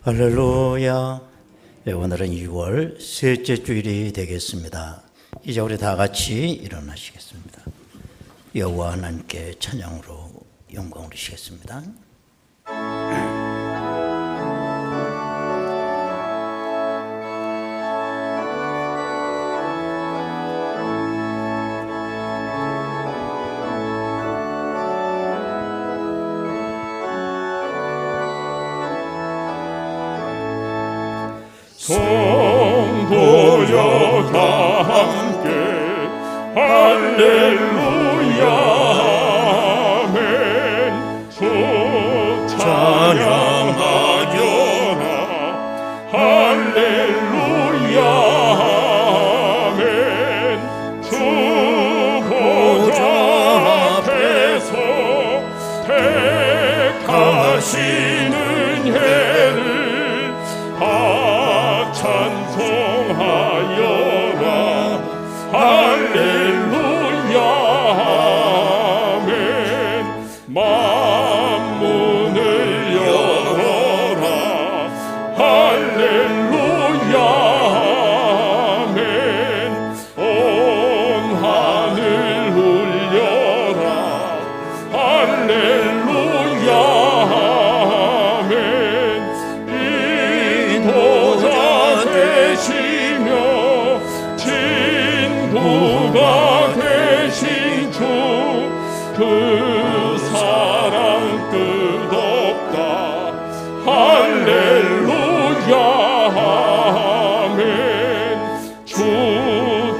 할렐루야. 네, 오늘은 2월 셋째 주일이 되겠습니다. 이제 우리 다 같이 일어나시겠습니다. 여호와 하나님께 찬양으로 영광 올리시겠습니다. 성도여 다 함께 할렐루야 아멘. 주 찬양하여라 할렐루야 아멘. 주 보좌 앞에서 택하시는 해를 찬송하여라 할렐루야 아멘. 만문을 열어라 할렐루야 아멘. 온 하늘 울려라 할렐루야 아멘. 이 보좌 되시며 친구가 되신 주 그 사랑 끝없다 할렐루야 아멘. 주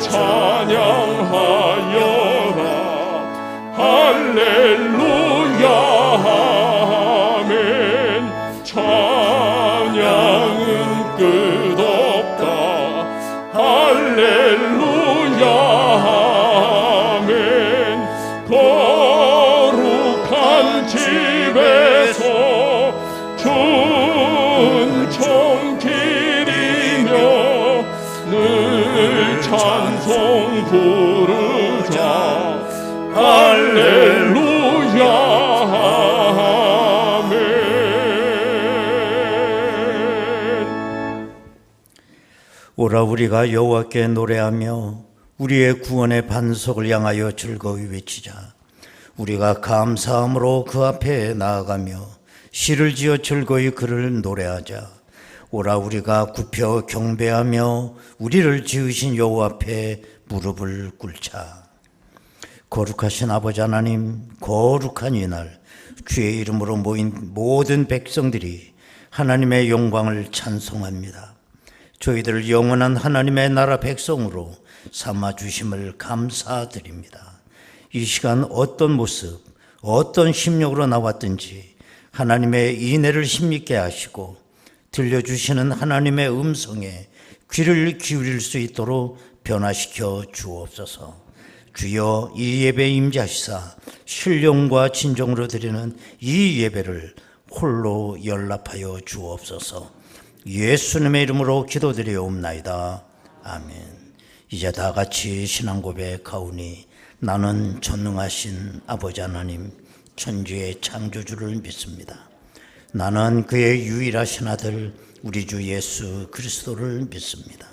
찬양하여라 할렐루야 아멘. 찬양은 끝없다 할렐루야 아멘. 거룩한 집에서 준총 드리며 늘 찬송 부르자 할렐루야 아멘. 오라 우리가 여호와께 노래하며 우리의 구원의 반석을 향하여 즐거이 외치자. 우리가 감사함으로 그 앞에 나아가며 시를 지어 즐거이 그를 노래하자. 오라 우리가 굽혀 경배하며 우리를 지으신 여호와 앞에 무릎을 꿇자. 거룩하신 아버지 하나님, 거룩한 이날 주의 이름으로 모인 모든 백성들이 하나님의 영광을 찬송합니다. 저희들을 영원한 하나님의 나라 백성으로 삼아주심을 감사드립니다. 이 시간 어떤 모습, 어떤 심령으로 나왔든지 하나님의 인애를 힘있게 하시고 들려주시는 하나님의 음성에 귀를 기울일 수 있도록 변화시켜 주옵소서. 주여, 이 예배에 임재하시사 신령과 진정으로 드리는 이 예배를 홀로 연락하여 주옵소서. 예수님의 이름으로 기도드리옵나이다. 아멘. 이제 다 같이 신앙 고백하오니 나는 전능하신 아버지 하나님 천지의 창조주를 믿습니다. 나는 그의 유일하신 아들 우리 주 예수 그리스도를 믿습니다.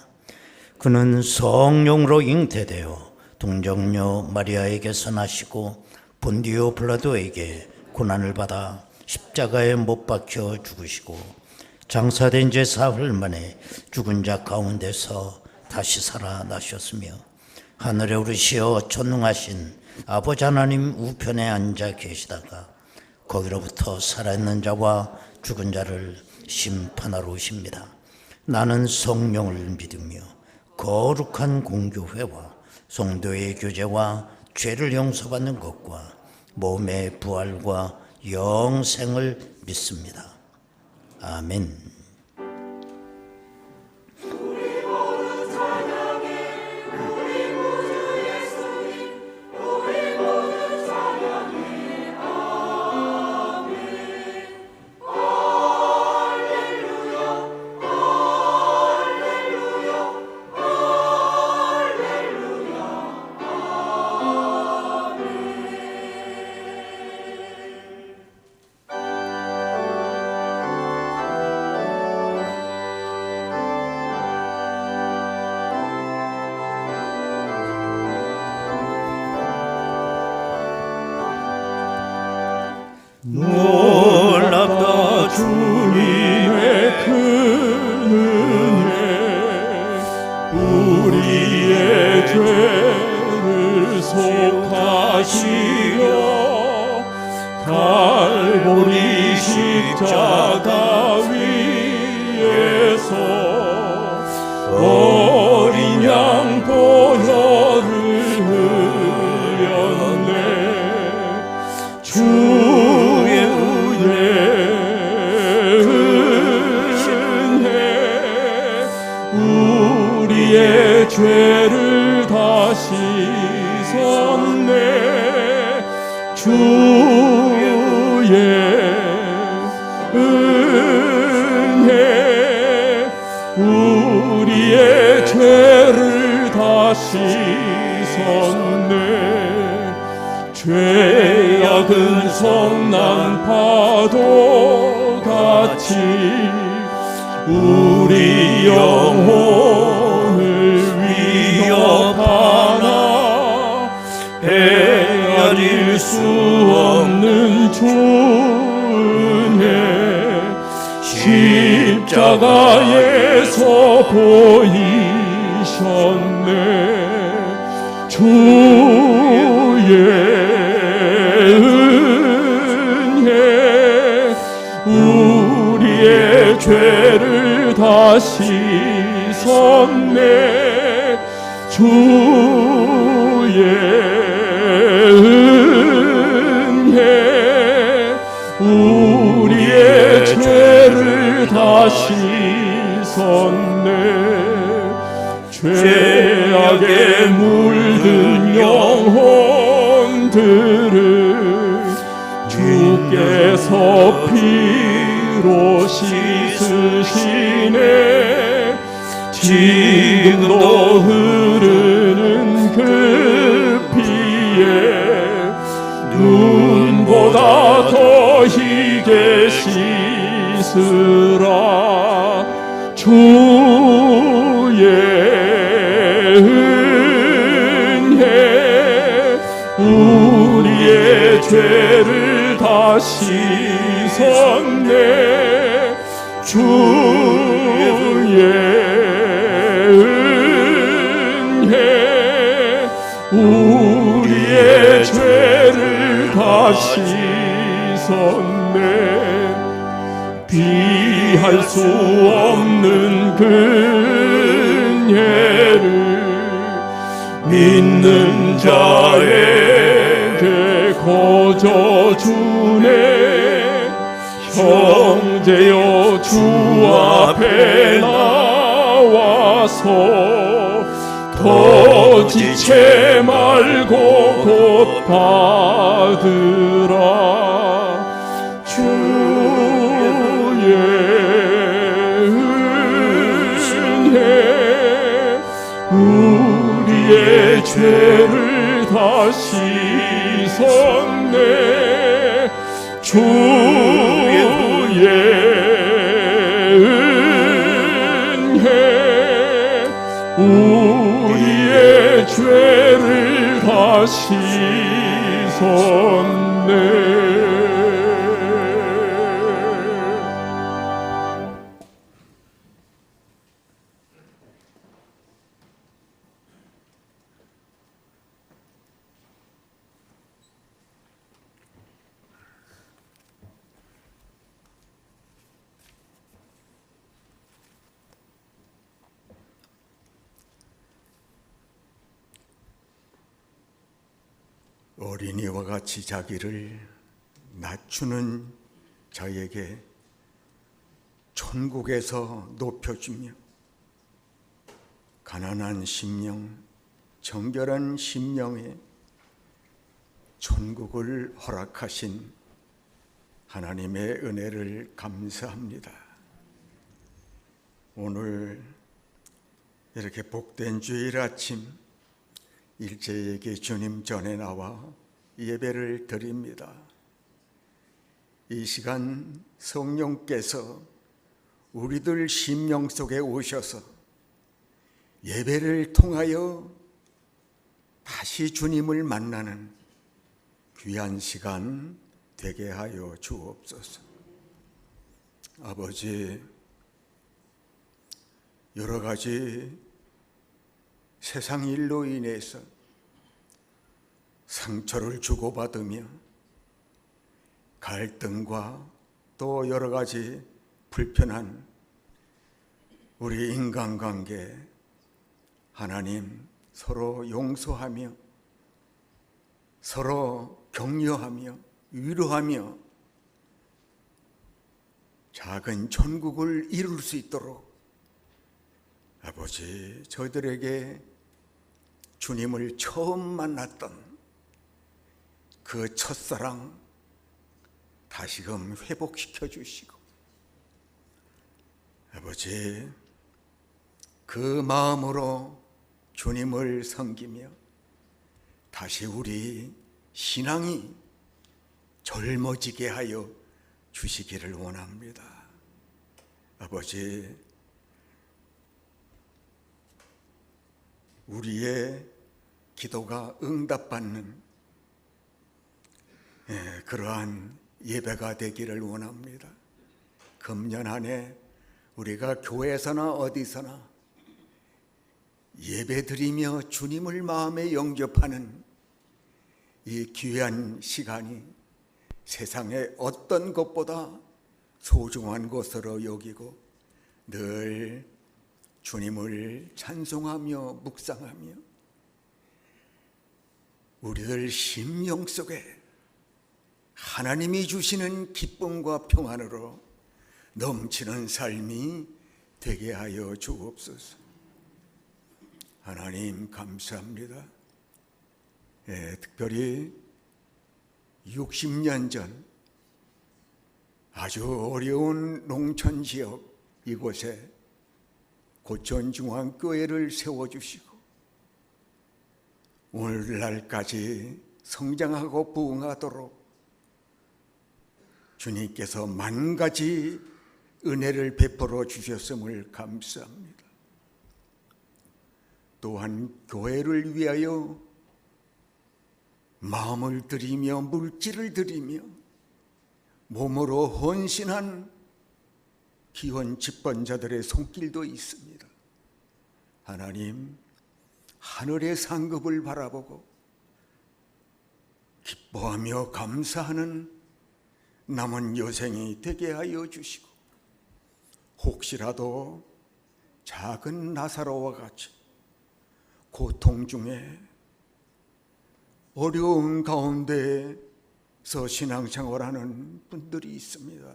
그는 성령으로 잉태되어 동정녀 마리아에게서 나시고 본디오 빌라도에게 고난을 받아 십자가에 못 박혀 죽으시고 장사된 지 사흘 만에 죽은 자 가운데서 다시 살아나셨으며 하늘에 오르시어 전능하신 아버지 하나님 우편에 앉아 계시다가 거기로부터 살아있는 자와 죽은 자를 심판하러 오십니다. 나는 성령을 믿으며 거룩한 공교회와 성도의 교제와 죄를 용서받는 것과 몸의 부활과 영생을 믿습니다. 아멘. 하시려 갈보리 십자가 위에서 어린 양 보혈을 흘렸네. 주의 은혜 우리의 죄를 다 씻었네. 주의 은혜 우리의 죄를 다 씻었네. 죄악은 성난 파도 같이 우리 영혼을 위협하나 헤아릴 수 없는 주 은혜 십자가에서 보이셨네. 주의 은혜 우리의 죄를 다 씻었네. 주의 은혜 우리의 죄를 다 씻었네. 죄악에 물든 영혼들을 주께서 피로 씻으시네. 지금도 흐르는 그 피에 눈보다 더 희게 씻으라. 주의 은혜 우리의 죄를 다 씻었네. 주의 은혜 우리의 죄를 다 씻었네. 비할 수 없는 은혜를 믿는 자에게 거저 주네. 형제여 주 앞에 나와서 더 지체 말고 곧 받으라. 주의 은혜 우리의 죄를 다 씻었네. 주의 은혜 우리의 죄를 다 씻었네. 어린이와 같이 자기를 낮추는 자에게 천국에서 높여주며 가난한 심령, 정결한 심령에 천국을 허락하신 하나님의 은혜를 감사합니다. 오늘 이렇게 복된 주일 아침 일제에게 주님 전에 나와 예배를 드립니다. 이 시간 성령께서 우리들 심령 속에 오셔서 예배를 통하여 다시 주님을 만나는 귀한 시간 되게 하여 주옵소서. 아버지, 여러 가지 세상 일로 인해서 상처를 주고받으며 갈등과 또 여러 가지 불편한 우리 인간관계, 하나님 서로 용서하며 서로 격려하며 위로하며 작은 천국을 이룰 수 있도록 아버지, 저희들에게 주님을 처음 만났던 그 첫사랑 다시금 회복시켜 주시고, 아버지, 그 마음으로 주님을 섬기며 다시 우리 신앙이 젊어지게 하여 주시기를 원합니다. 아버지, 우리의 기도가 응답받는 그러한 예배가 되기를 원합니다. 금년 한 해 우리가 교회에서나 어디서나 예배드리며 주님을 마음에 영접하는 이 귀한 시간이 세상의 어떤 것보다 소중한 것으로 여기고 늘 주님을 찬송하며 묵상하며 우리들 심령 속에 하나님이 주시는 기쁨과 평안으로 넘치는 삶이 되게 하여 주옵소서. 하나님 감사합니다. 특별히 60년 전 아주 어려운 농촌 지역 이곳에 고천중앙교회를 세워주시고 오늘날까지 성장하고 부흥하도록 주님께서 만 가지 은혜를 베풀어 주셨음을 감사합니다. 또한 교회를 위하여 마음을 들이며 물질을 들이며 몸으로 헌신한 기원 집권자들의 손길도 있습니다. 하나님, 하늘의 상급을 바라보고 기뻐하며 감사하는 남은 여생이 되게 하여 주시고, 혹시라도 작은 나사로와 같이 고통 중에 어려운 가운데서 신앙생활하는 분들이 있습니다.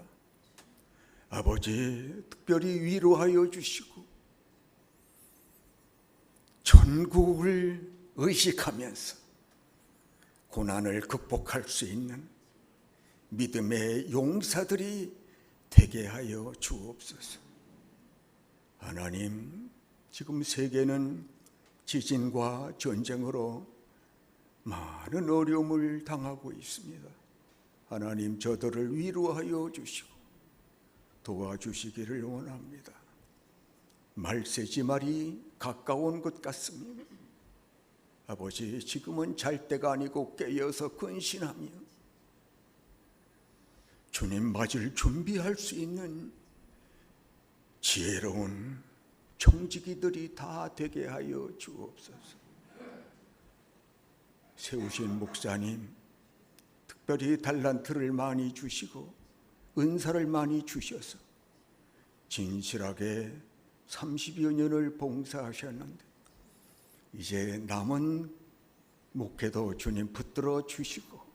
아버지, 특별히 위로하여 주시고 천국을 의식하면서 고난을 극복할 수 있는 믿음의 용사들이 되게 하여 주옵소서. 하나님, 지금 세계는 지진과 전쟁으로 많은 어려움을 당하고 있습니다. 하나님, 저들을 위로하여 주시고 도와주시기를 원합니다. 말세지말이 가까운 것 같습니다. 아버지, 지금은 잘 때가 아니고 깨어서 근신하며 주님 맞을 준비할 수 있는 지혜로운 청지기들이 다 되게 하여 주옵소서. 세우신 목사님, 특별히 달란트를 많이 주시고 은사를 많이 주셔서 진실하게 30여 년을 봉사하셨는데 이제 남은 목회도 주님 붙들어 주시고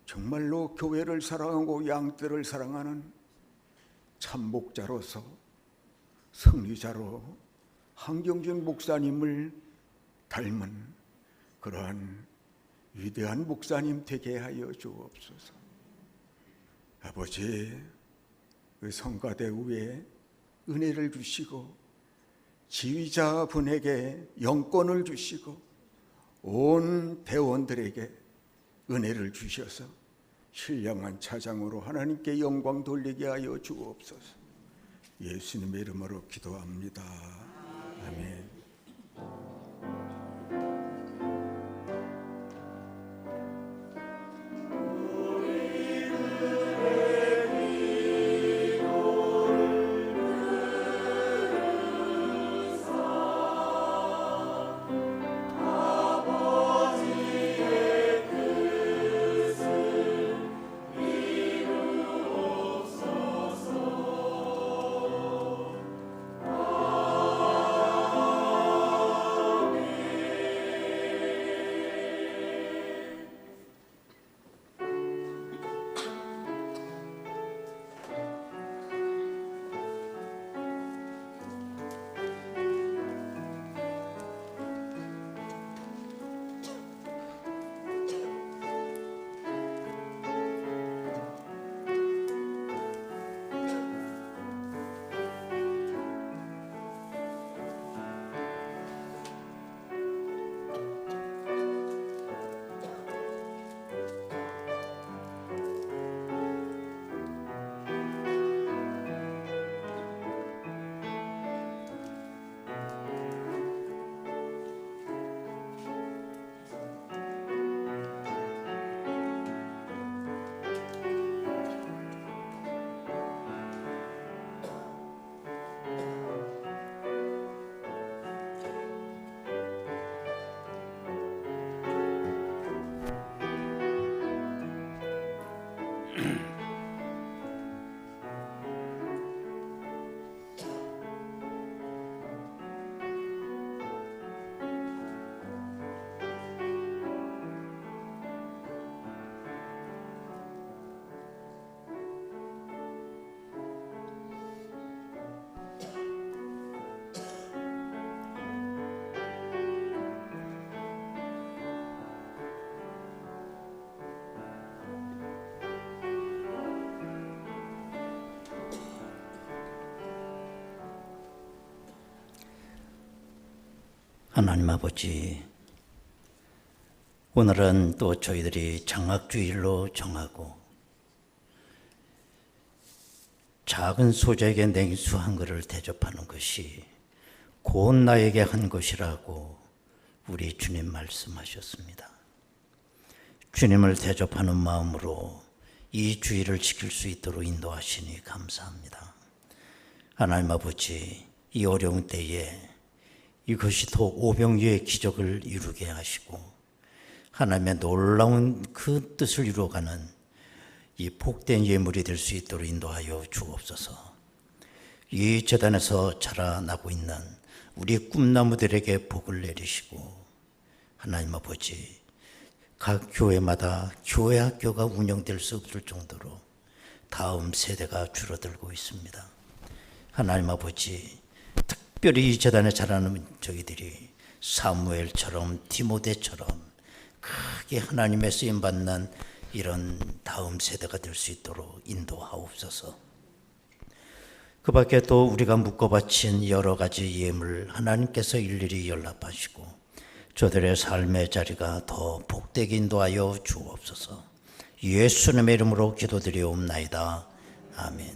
정말로 교회를 사랑하고 양떼를 사랑하는 참목자로서 승리자로 한경준 목사님을 닮은 그러한 위대한 목사님 되게 하여 주옵소서. 아버지, 그 성가대 위에 은혜를 주시고 지휘자분에게 영권을 주시고 온 대원들에게 은혜를 주셔서 신령한 차장으로 하나님께 영광 돌리게 하여 주옵소서. 예수님의 이름으로 기도합니다. 아멘. 아버지의 하나님 아버지, 오늘은 또 저희들이 장학주일로 정하고 작은 소자에게 냉수 한 그릇을 대접하는 것이 곧 나에게 한 것이라고 우리 주님 말씀하셨습니다. 주님을 대접하는 마음으로 이 주일을 지킬 수 있도록 인도하시니 감사합니다. 하나님 아버지, 이 어려운 때에 이것이 더 오병이의 기적을 이루게 하시고 하나님의 놀라운 그 뜻을 이루어가는 이 복된 예물이 될 수 있도록 인도하여 주옵소서. 이 재단에서 자라나고 있는 우리 꿈나무들에게 복을 내리시고 하나님 아버지, 각 교회마다 교회 학교가 운영될 수 없을 정도로 다음 세대가 줄어들고 있습니다. 하나님 아버지, 특별히 이 재단에 자라는 저희들이 사무엘처럼 디모데처럼 크게 하나님의 쓰임받는 이런 다음 세대가 될 수 있도록 인도하옵소서. 그 밖에 또 우리가 묶어바친 여러 가지 예물 하나님께서 일일이 연락하시고 저들의 삶의 자리가 더 복되게 인도하여 주옵소서. 예수님의 이름으로 기도드리옵나이다. 아멘.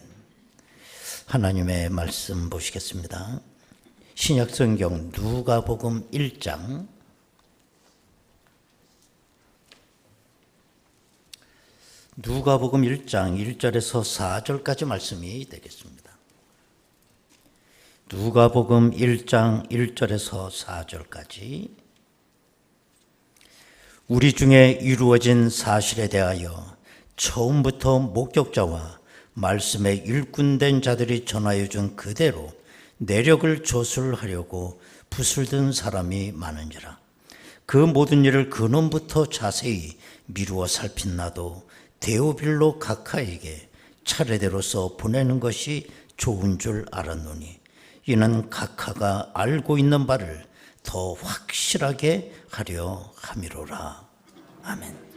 하나님의 말씀 보시겠습니다. 신약성경 누가복음 1장 누가복음 1장 1절에서 4절까지 말씀이 되겠습니다. 누가복음 1장 1절에서 4절까지 우리 중에 이루어진 사실에 대하여 처음부터 목격자와 말씀에 일꾼된 자들이 전하여 준 그대로 내력을 조술하려고 붓을 든 사람이 많은지라. 그 모든 일을 근원부터 자세히 미루어 살핀 나도 데오빌로 각하에게 차례대로 써 보내는 것이 좋은 줄 알았노니 이는 각하가 알고 있는 바를 더 확실하게 하려 함이로라. 아멘.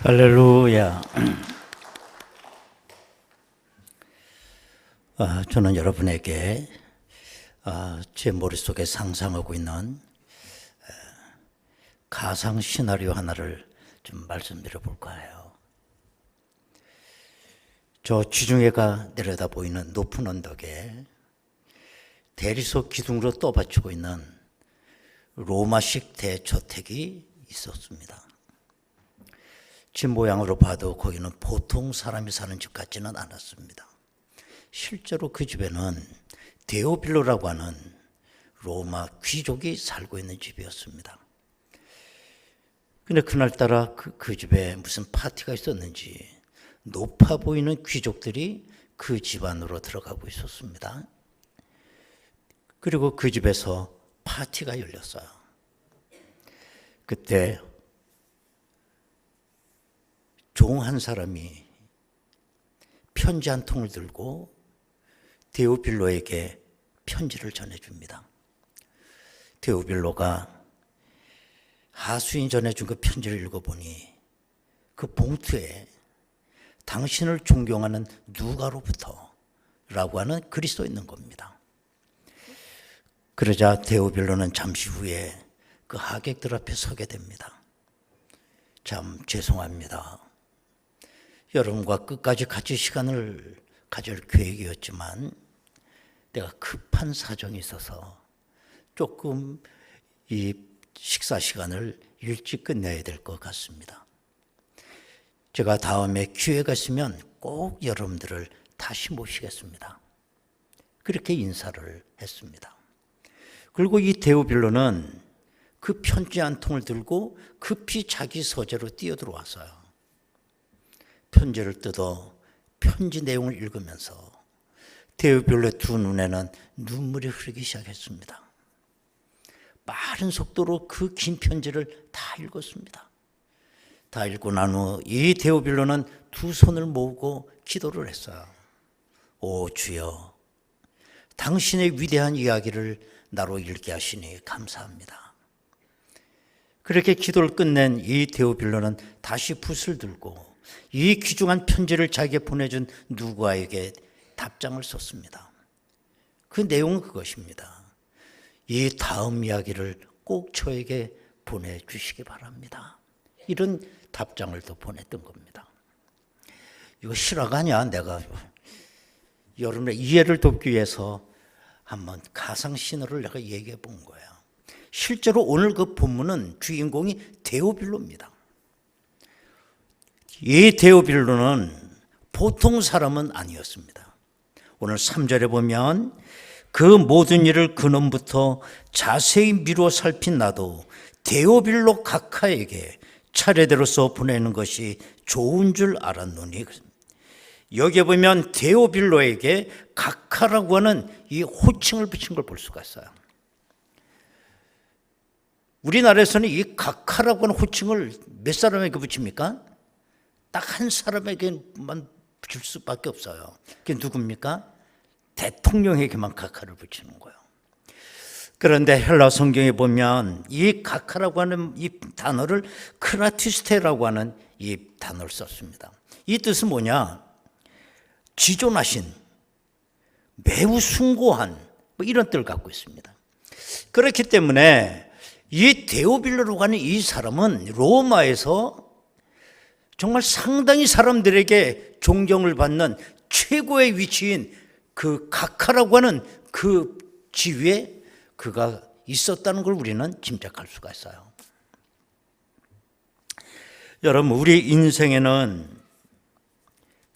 할렐루야. 저는 여러분에게 제 머릿속에 상상하고 있는 가상 시나리오 하나를 좀 말씀드려 볼까 해요. 저 지중해가 내려다 보이는 높은 언덕에 대리석 기둥으로 떠받치고 있는 로마식 대저택이 있었습니다. 집 모양으로 봐도 거기는 보통 사람이 사는 집 같지는 않았습니다. 실제로 그 집에는 데오빌로라고 하는 로마 귀족이 살고 있는 집이었습니다. 근데 그날따라 그 집에 무슨 파티가 있었는지 높아 보이는 귀족들이 그 집 안으로 들어가고 있었습니다. 그리고 그 집에서 파티가 열렸어요. 그때 종 한 사람이 편지 한 통을 들고 데오빌로에게 편지를 전해줍니다. 데오빌로가 하수인 전해준 그 편지를 읽어보니 그 봉투에 당신을 존경하는 누가로부터 라고 하는 글이 써 있는 겁니다. 그러자 데오빌로는 잠시 후에 그 하객들 앞에 서게 됩니다. 참 죄송합니다. 여러분과 끝까지 같이 시간을 가질 계획이었지만 내가 급한 사정이 있어서 조금 이 식사 시간을 일찍 끝내야 될 것 같습니다. 제가 다음에 기회가 있으면 꼭 여러분들을 다시 모시겠습니다. 그렇게 인사를 했습니다. 그리고 이 데오빌로는 그 편지 한 통을 들고 급히 자기 서재로 뛰어들어왔어요. 편지를 뜯어 편지 내용을 읽으면서 데오빌로의 두 눈에는 눈물이 흐르기 시작했습니다. 빠른 속도로 그 긴 편지를 다 읽었습니다. 다 읽고 난 후 이 데오빌로는 두 손을 모으고 기도를 했어요. 오 주여, 당신의 위대한 이야기를 나로 읽게 하시니 감사합니다. 그렇게 기도를 끝낸 이 데오빌로는 다시 붓을 들고 이 귀중한 편지를 자기에게 보내준 누가에게 답장을 썼습니다. 그 내용은 그것입니다. 이 다음 이야기를 꼭 저에게 보내주시기 바랍니다. 이런 답장을 또 보냈던 겁니다. 이거 실화가 아니야. 내가 여러분의 이해를 돕기 위해서 한번 가상 신화를 내가 얘기해 본 거예요. 실제로 오늘 그 본문은 주인공이 데오빌로입니다. 이 데오빌로는 보통 사람은 아니었습니다. 오늘 3절에 보면 그 모든 일을 근원부터 자세히 미루어 살핀 나도 데오빌로 각하에게 차례대로 써 보내는 것이 좋은 줄 알았노니, 여기에 보면 데오빌로에게 각하라고 하는 이 호칭을 붙인 걸 볼 수가 있어요. 우리나라에서는 이 각하라고 하는 호칭을 몇 사람에게 붙입니까? 딱 한 사람에게만 붙일 수밖에 없어요. 그게 누굽니까? 대통령에게만 각하를 붙이는 거예요. 그런데 헬라 성경에 보면 이 각하라고 하는 이 단어를 크라티스테라고 하는 이 단어를 썼습니다. 이 뜻은 뭐냐? 지존하신, 매우 숭고한, 뭐 이런 뜻을 갖고 있습니다. 그렇기 때문에 이 데오빌로라고 하는 이 사람은 로마에서 정말 상당히 사람들에게 존경을 받는 최고의 위치인 그 각하라고 하는 그 지위에 그가 있었다는 걸 우리는 짐작할 수가 있어요. 여러분, 우리 인생에는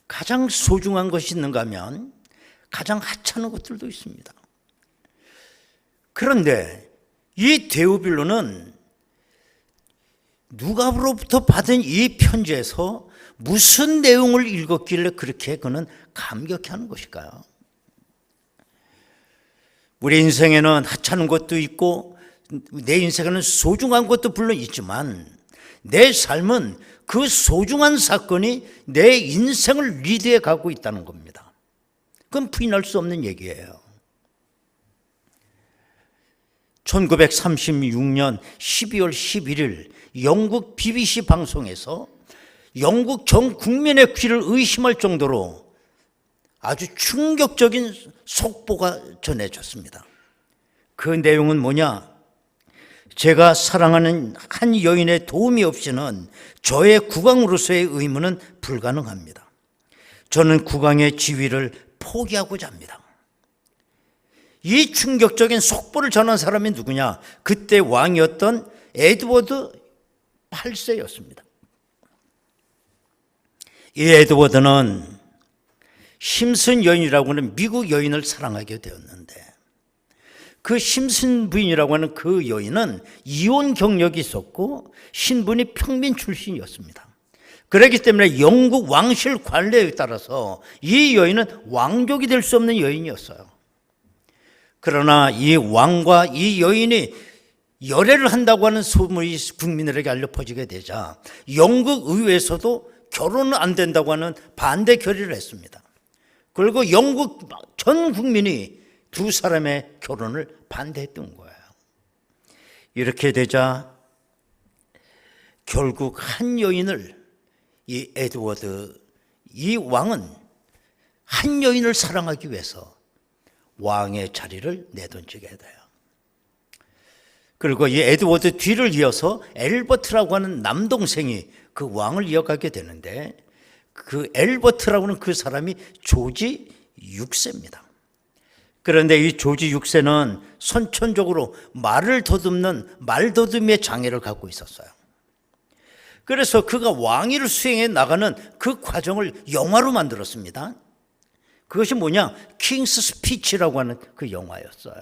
가장 소중한 것이 있는가 하면 가장 하찮은 것들도 있습니다. 그런데 이 데오빌로는 누가로부터 받은 이 편지에서 무슨 내용을 읽었길래 그렇게 그는 감격해하는 것일까요? 우리 인생에는 하찮은 것도 있고 내 인생에는 소중한 것도 물론 있지만 내 삶은 그 소중한 사건이 내 인생을 리드해 가고 있다는 겁니다. 그건 부인할 수 없는 얘기예요. 1936년 12월 11일 영국 BBC 방송에서 영국 전 국민의 귀를 의심할 정도로 아주 충격적인 속보가 전해졌습니다. 그 내용은 뭐냐? 제가 사랑하는 한 여인의 도움이 없이는 저의 국왕으로서의 의무는 불가능합니다. 저는 국왕의 지위를 포기하고자 합니다. 이 충격적인 속보를 전한 사람이 누구냐? 그때 왕이었던 에드워드 8세였습니다. 이 에드워드는 심슨 여인이라고 하는 미국 여인을 사랑하게 되었는데, 그 심슨 부인이라고 하는 그 여인은 이혼 경력이 있었고 신분이 평민 출신이었습니다. 그렇기 때문에 영국 왕실 관례에 따라서 이 여인은 왕족이 될 수 없는 여인이었어요. 그러나 이 왕과 이 여인이 열애를 한다고 하는 소문이 국민들에게 알려 퍼지게 되자 영국 의회에서도 결혼은 안 된다고 하는 반대 결의를 했습니다. 그리고 영국 전 국민이 두 사람의 결혼을 반대했던 거예요. 이렇게 되자 결국 한 여인을, 이 에드워드, 이 왕은 한 여인을 사랑하기 위해서 왕의 자리를 내던지게 돼요. 그리고 이 에드워드 뒤를 이어서 엘버트라고 하는 남동생이 그 왕을 이어가게 되는데, 그 엘버트라고 하는 그 사람이 조지 6세입니다. 그런데 이 조지 6세는 선천적으로 말을 더듬는 말더듬이의 장애를 갖고 있었어요. 그래서 그가 왕위를 수행해 나가는 그 과정을 영화로 만들었습니다. 그것이 뭐냐? 킹스 스피치라고 하는 그 영화였어요.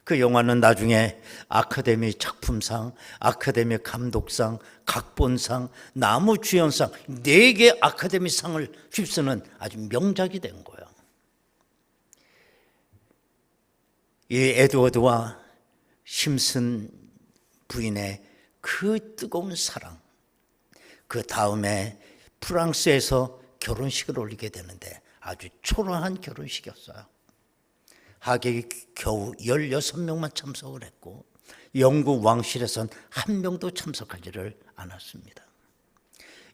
그 영화는 나중에 아카데미 작품상, 아카데미 감독상, 각본상, 나무주연상 4개 아카데미 상을 휩쓰는 아주 명작이 된 거예요. 이 에드워드와 심슨 부인의 그 뜨거운 사랑, 그 다음에 프랑스에서 결혼식을 올리게 되는데 아주 초라한 결혼식이었어요. 하객이 겨우 16명만 참석을 했고 영국 왕실에선 한 명도 참석하지를 않았습니다.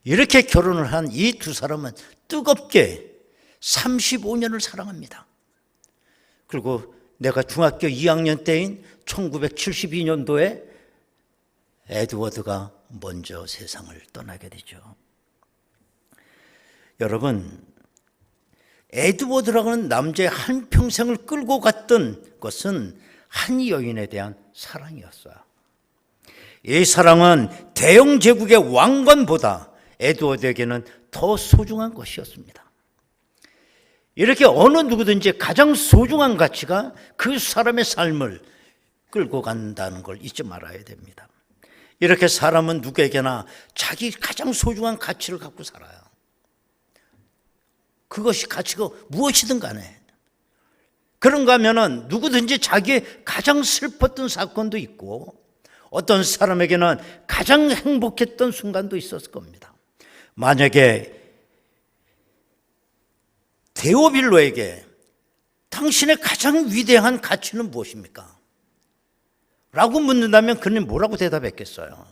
이렇게 결혼을 한 이 두 사람은 뜨겁게 35년을 사랑합니다. 그리고 내가 중학교 2학년 때인 1972년도에 에드워드가 먼저 세상을 떠나게 되죠. 여러분, 에드워드라고 하는 남자의 한평생을 끌고 갔던 것은 한 여인에 대한 사랑이었어요. 이 사랑은 대영 제국의 왕관보다 에드워드에게는 더 소중한 것이었습니다. 이렇게 어느 누구든지 가장 소중한 가치가 그 사람의 삶을 끌고 간다는 걸 잊지 말아야 됩니다. 이렇게 사람은 누구에게나 자기 가장 소중한 가치를 갖고 살아요. 그것이 가치가 무엇이든 간에. 그런가 하면은 누구든지 자기의 가장 슬펐던 사건도 있고 어떤 사람에게는 가장 행복했던 순간도 있었을 겁니다. 만약에 데오빌로에게 당신의 가장 위대한 가치는 무엇입니까? 라고 묻는다면 그는 뭐라고 대답했겠어요?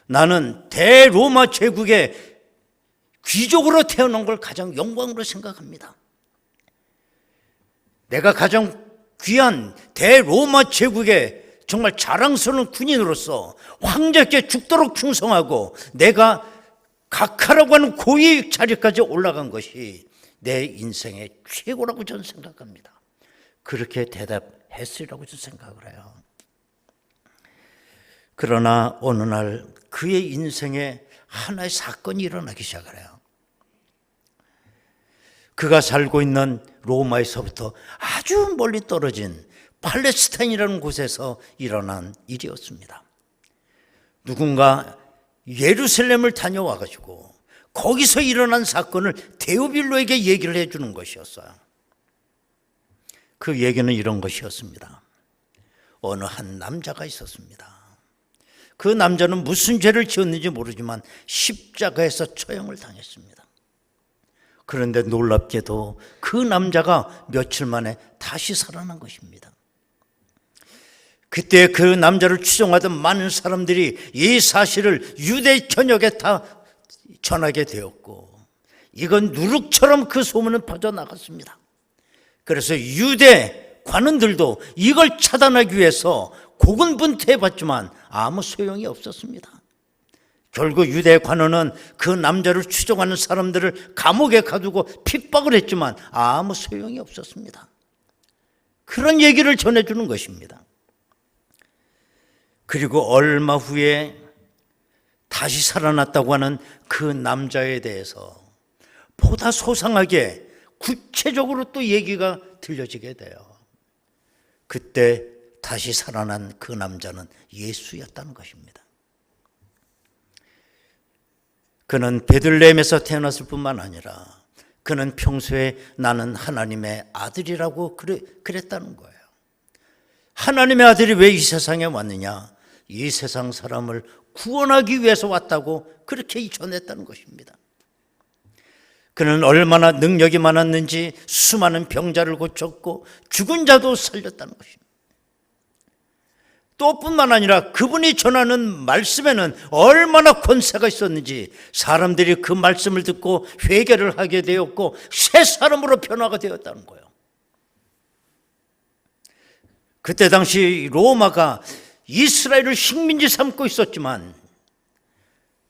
나는 대로마 제국의 귀족으로 태어난 걸 가장 영광으로 생각합니다. 내가 가장 귀한 대로마 제국의 정말 자랑스러운 군인으로서 황제께 죽도록 충성하고 내가 각하라고 하는 고위 자리까지 올라간 것이 내 인생의 최고라고 저는 생각합니다. 그렇게 대답했으리라고 저는 생각을 해요. 그러나 어느 날 그의 인생에 하나의 사건이 일어나기 시작을 해요. 그가 살고 있는 로마에서부터 아주 멀리 떨어진 팔레스타인이라는 곳에서 일어난 일이었습니다. 누군가 예루살렘을 다녀와가지고 거기서 일어난 사건을 데오빌로에게 얘기를 해주는 것이었어요. 그 얘기는 이런 것이었습니다. 어느 한 남자가 있었습니다. 그 남자는 무슨 죄를 지었는지 모르지만 십자가에서 처형을 당했습니다. 그런데 놀랍게도 그 남자가 며칠 만에 다시 살아난 것입니다. 그때 그 남자를 추종하던 많은 사람들이 이 사실을 유대 전역에 다 전하게 되었고 이건 누룩처럼 그 소문은 퍼져나갔습니다. 그래서 유대 관원들도 이걸 차단하기 위해서 고군분투해봤지만 아무 소용이 없었습니다. 결국 유대 관원은 그 남자를 추종하는 사람들을 감옥에 가두고 핍박을 했지만 아무 소용이 없었습니다. 그런 얘기를 전해주는 것입니다. 그리고 얼마 후에 다시 살아났다고 하는 그 남자에 대해서 보다 소상하게 구체적으로 또 얘기가 들려지게 돼요. 그때 다시 살아난 그 남자는 예수였다는 것입니다. 그는 베들레헴에서 태어났을 뿐만 아니라 그는 평소에 나는 하나님의 아들이라고 그랬다는 거예요. 하나님의 아들이 왜 이 세상에 왔느냐? 이 세상 사람을 구원하기 위해서 왔다고 그렇게 전했다는 것입니다. 그는 얼마나 능력이 많았는지 수많은 병자를 고쳤고 죽은 자도 살렸다는 것입니다. 또 뿐만 아니라 그분이 전하는 말씀에는 얼마나 권세가 있었는지 사람들이 그 말씀을 듣고 회개를 하게 되었고 새 사람으로 변화가 되었다는 거예요. 그때 당시 로마가 이스라엘을 식민지 삼고 있었지만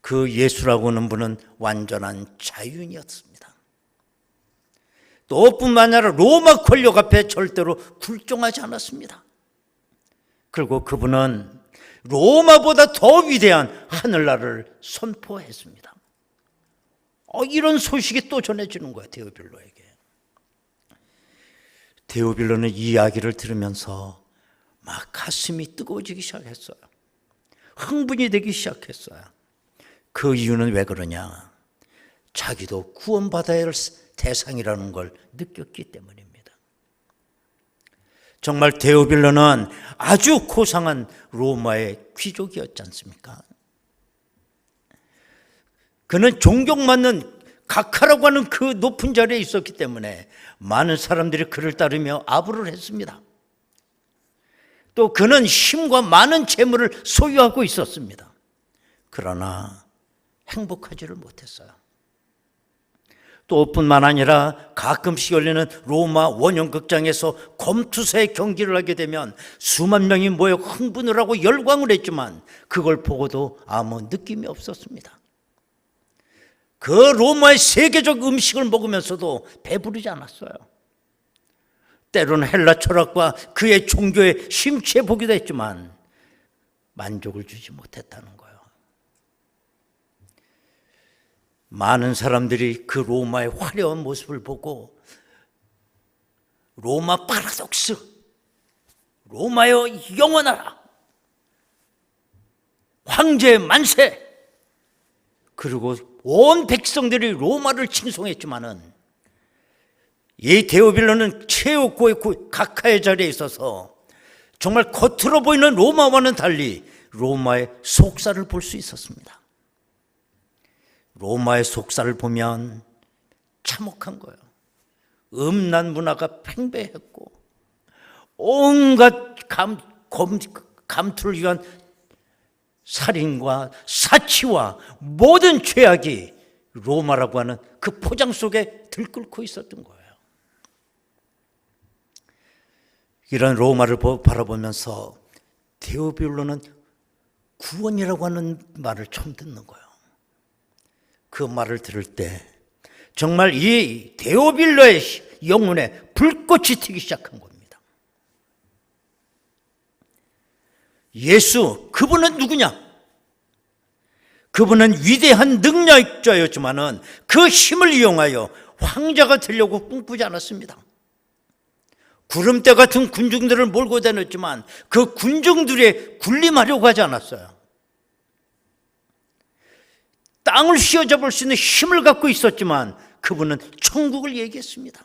그 예수라고 하는 분은 완전한 자유인이었습니다. 또 뿐만 아니라 로마 권력 앞에 절대로 굴종하지 않았습니다. 그리고 그분은 로마보다 더 위대한 하늘나라를 선포했습니다. 이런 소식이 또 전해지는 거예요, 데오빌로에게. 데오빌로는 이 이야기를 들으면서 막 가슴이 뜨거워지기 시작했어요. 흥분이 되기 시작했어요. 그 이유는 왜 그러냐? 자기도 구원받아야 할 대상이라는 걸 느꼈기 때문입니다. 정말 데오빌로는 아주 고상한 로마의 귀족이었지 않습니까? 그는 존경받는 각하라고 하는 그 높은 자리에 있었기 때문에 많은 사람들이 그를 따르며 아부를 했습니다. 또 그는 힘과 많은 재물을 소유하고 있었습니다. 그러나 행복하지를 못했어요. 또 뿐만 아니라 가끔씩 열리는 로마 원형극장에서 검투사의 경기를 하게 되면 수만 명이 모여 흥분을 하고 열광을 했지만 그걸 보고도 아무 느낌이 없었습니다. 그 로마의 세계적 음식을 먹으면서도 배부르지 않았어요. 때로는 헬라 철학과 그의 종교에 심취해 보기도 했지만 만족을 주지 못했다는 거예요. 많은 사람들이 그 로마의 화려한 모습을 보고 로마 파라독스, 로마여 영원하라, 황제 만세, 그리고 온 백성들이 로마를 칭송했지만은 이 데오빌로는 최고의 각하의 자리에 있어서 정말 겉으로 보이는 로마와는 달리 로마의 속살을 볼 수 있었습니다. 로마의 속살을 보면 참혹한 거예요. 음란 문화가 팽배했고 온갖 감투를 위한 살인과 사치와 모든 죄악이 로마라고 하는 그 포장 속에 들끓고 있었던 거예요. 이런 로마를 바라보면서 데오빌로는 구원이라고 하는 말을 처음 듣는 거예요. 그 말을 들을 때 정말 이 데오빌로의 영혼에 불꽃이 튀기 시작한 겁니다. 예수, 그분은 누구냐? 그분은 위대한 능력자였지만은 그 힘을 이용하여 황제가 되려고 꿈꾸지 않았습니다. 구름대 같은 군중들을 몰고 다녔지만 그 군중들에 군림하려고 하지 않았어요. 땅을 휘어잡을 수 있는 힘을 갖고 있었지만 그분은 천국을 얘기했습니다.